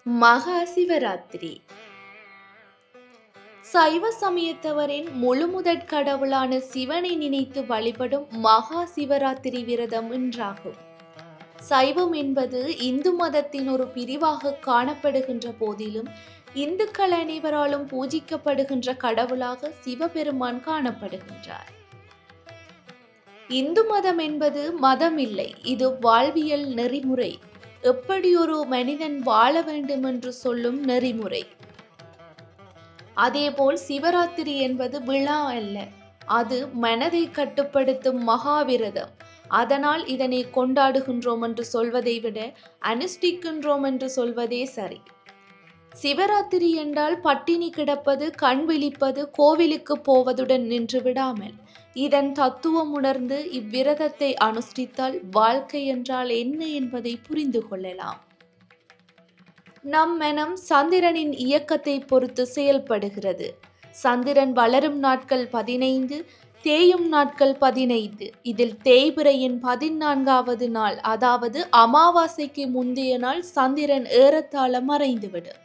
மகா சிவராத்திரி சைவ சமயத்தவரின் முழுமுதற் கடவுளான சிவனை நினைத்து வழிபடும் மகா சிவராத்திரி விரதம் என்றாகும். சைவம் என்பது இந்து மதத்தின் ஒரு பிரிவாக காணப்படுகின்ற போதிலும் இந்துக்கள் அனைவராலும் பூஜிக்கப்படுகின்ற கடவுளாக சிவபெருமான் காணப்படுகின்றார். இந்து மதம் என்பது மதம் இல்லை, இது வாழ்வியல் நெறிமுறை. எப்படி ஒரு மனிதன் வாழ வேண்டும் என்று சொல்லும் நெறிமுறை. அதேபோல் சிவராத்திரி என்பது விழா அல்ல, அது மனதை கட்டுப்படுத்தும் மகாவிரதம். அதனால் இதனை கொண்டாடுகின்றோம் என்று சொல்வதை விட அனுஷ்டிக்கின்றோம் என்று சொல்வதே சரி. சிவராத்திரி என்றால் பட்டினி கிடப்பது, கண் விழிப்பது, கோவிலுக்கு போவதுடன் நின்று விடாமல் இதன் தத்துவம் உணர்ந்து இவ்விரதத்தை அனுஷ்டித்தால் வாழ்க்கை என்றால் என்ன என்பதை புரிந்து கொள்ளலாம். நம் மனம் சந்திரனின் இயக்கத்தை பொறுத்து செயல்படுகிறது. சந்திரன் வளரும் நாட்கள் 15, தேயும் நாட்கள் 15. இதில் தேய்பிறையின் 14வது நாள், அதாவது அமாவாசைக்கு முந்தைய நாள் சந்திரன் ஏறத்தாழ மறைந்துவிடும்.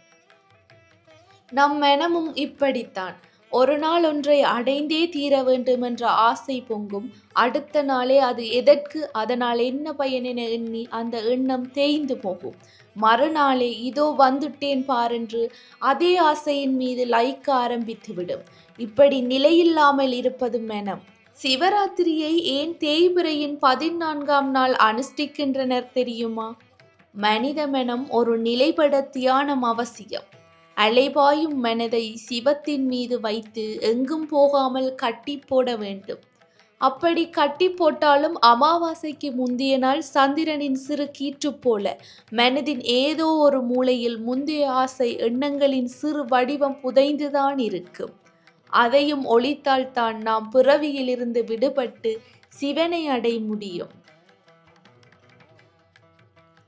நம் மனமும் இப்படித்தான். ஒரு நாள் ஒன்றை அடைந்தே தீர வேண்டும் என்ற ஆசை பொங்கும். அடுத்த நாளே அது எதற்கு, அதனால் என்ன பயன் என எண்ணி அந்த எண்ணம் தேய்ந்து போகும். மறுநாளே இதோ வந்துட்டேன் பாரென்று அதே ஆசையின் மீது லயிக்க ஆரம்பித்துவிடும். இப்படி நிலையில்லாமல் இருப்பது மனம். சிவராத்திரியை ஏன் தேய்பிறையின் 14ஆம் நாள் அனுஷ்டிக்கின்றனர் தெரியுமா? மனித மனம் ஒரு நிலைப்பட தியானம் அவசியம். அலைபாயும் மனதை சிவத்தின் மீது வைத்து எங்கும் போகாமல் கட்டி போட வேண்டும். அப்படி கட்டி போட்டாலும் அமாவாசைக்கு முந்தைய நாள் சந்திரனின் சிறு கீற்று போல மனதின் ஏதோ ஒரு மூலையில் முந்தைய ஆசை எண்ணங்களின் சிறு வடிவம் புதைந்துதான் இருக்கும். அதையும் ஒழித்தால்தான் நாம் பிறவியிலிருந்து விடுபட்டு சிவனை அடைய முடியும்.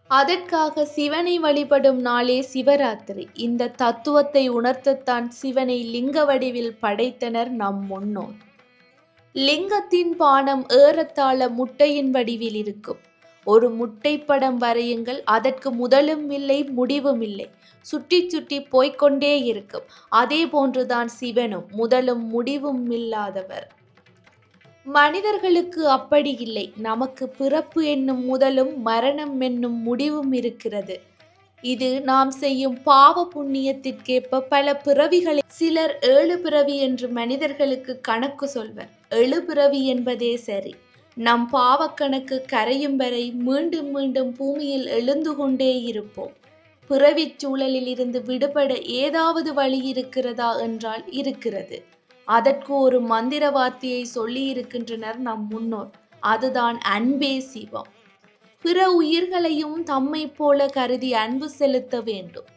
அதற்காக சிவனை வழிபடும் நாளே சிவராத்திரி. இந்த தத்துவத்தை உணர்த்தத்தான் சிவனை லிங்க வடிவில் படைத்தனர் நம் முன்னோர். லிங்கத்தின் பானம் ஏறத்தாழ முட்டையின் வடிவில் இருக்கும். ஒரு முட்டை படம் வரையுங்கள், அதற்கு முதலும் இல்லை முடிவும் இல்லை, சுற்றி சுற்றி போய்கொண்டே இருக்கும். அதே போன்றுதான் சிவனும், முதலும் முடிவும் இல்லாதவர். மனிதர்களுக்கு அப்படி இல்லை. நமக்கு பிறப்பு என்னும் முதலும் மரணம் என்னும் முடிவும் இருக்கிறது. இது நாம் செய்யும் பாவ புண்ணியத்திற்கேற்ப பல பிறவிகளை. சிலர் 7 பிறவி என்று மனிதர்களுக்கு கணக்கு சொல்வர். 7 பிறவி என்பதே சரி. நம் பாவக்கணக்கு கரையும் வரை மீண்டும் மீண்டும் பூமியில் எழுந்து கொண்டே இருப்போம். பிறவிச் சூழலில் இருந்து விடுபட ஏதாவது வழி இருக்கிறதா என்றால் இருக்கிறது. அதற்கு ஒரு மந்திர வார்த்தையை சொல்லி இருக்கின்றனர் நம் முன்னோர். அதுதான் அன்பே சிவம். பிற உயிர்களையும் தம்மை போல கருதி அன்பு செலுத்த வேண்டும்.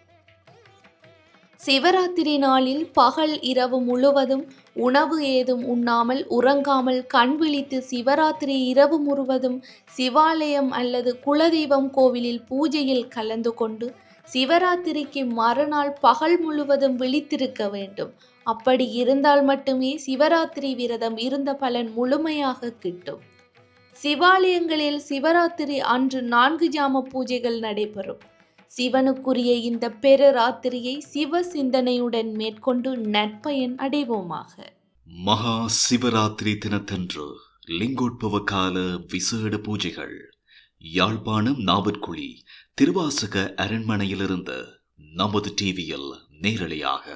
சிவராத்திரி நாளில் பகல் இரவு முழுவதும் உணவு ஏதும் உண்ணாமல் உறங்காமல் கண் விழித்து சிவராத்திரி இரவு முழுவதும் சிவாலயம் அல்லது குலதெய்வம் கோவிலில் பூஜையில் கலந்து கொண்டு சிவராத்திரிக்கு மறுநாள் பகல் முழுவதும் விழித்திருக்க வேண்டும். அப்படி இருந்தால் மட்டுமே சிவராத்திரி விரதம் இருந்த பலன் முழுமையாக கிட்டும். சிவாலயங்களில் சிவராத்திரி அன்று 4 ஜாம பூஜைகள் நடைபெறும். சிவனுக்குரிய இந்த பெரு ராத்திரியை சிவ சிந்தனையுடன் மேற்கொண்டு நற்பயன் அடைவோமாக. மகா சிவராத்திரி தினத்தன்று லிங்கோட்பவ கால விசேட பூஜைகள். யாழ்ப்பாணம் நாவற்குழி திருவாசக அரண்மனையிலிருந்து நமது டிவியில் நேரலையாக.